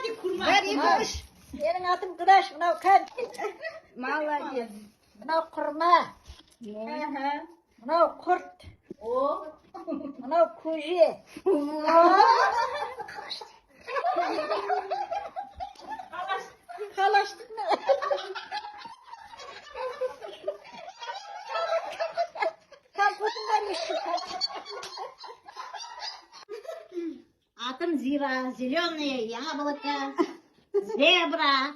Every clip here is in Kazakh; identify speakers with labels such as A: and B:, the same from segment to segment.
A: Kırmış. Benim adım Kıraş. Mınav kan. Молодец. Mınav kurma. Mınav kurt. Mınav kuji. Kalaştık mı? Kalpotundan düştük.
B: Атом Зира, зеленые яблоко, зебра,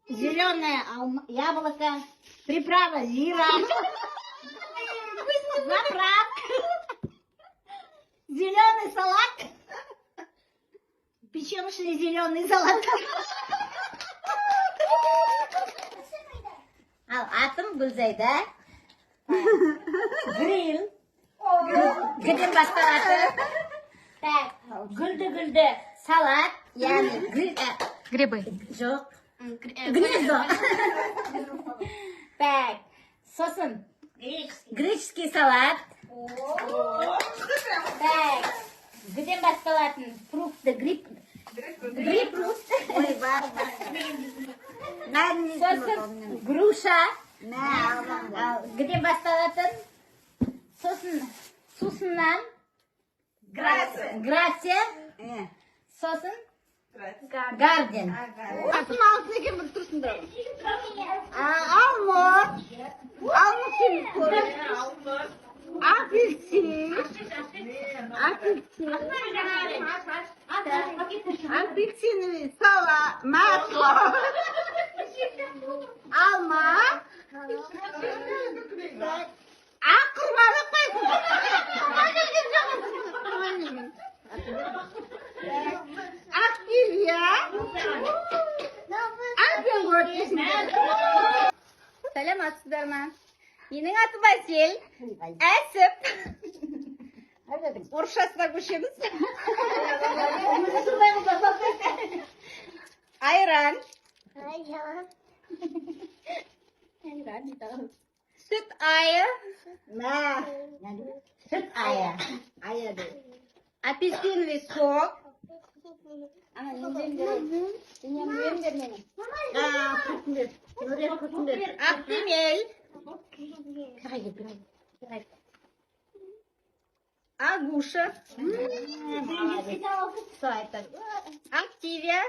B: зеленое яблоко, приправа Зира, заправка, зеленый салат, печеночный зеленый салат. Атом Гүлзайда, гриль. Gıdım bastalatı. Güldü salat yani
C: Грибы.
B: жоқ гнездо. Так, сосын греческий салат. Так, гүден басталатын фрукты грейпфрут. Сосын груша. Гүден басталатын сусыннан грация. Сосын гарден.
A: Atın altına girmek dursun da. Almut. Almut sülükleri. Apelsin. Apelsin, sola, maslo. Alma. Kırmalı koy. Akbilya.
C: Саламатсыздар ма? Менің атым Әсел. Әсіп. Орысшасына көшеміз. Айран. Süt ayı.
B: Süt aya.
C: Апельсиновый сок. Ана, немдер. Актимель. Агуша. Активия.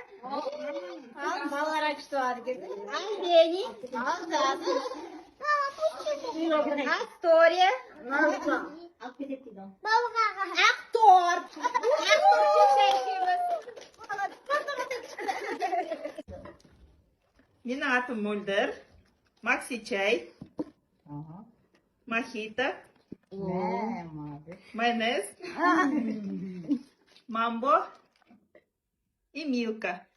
C: Ангени. Астория. Актор.
D: Менің атым Мөлдір, Макси чай, мохито, майонез, мамбо и Милка.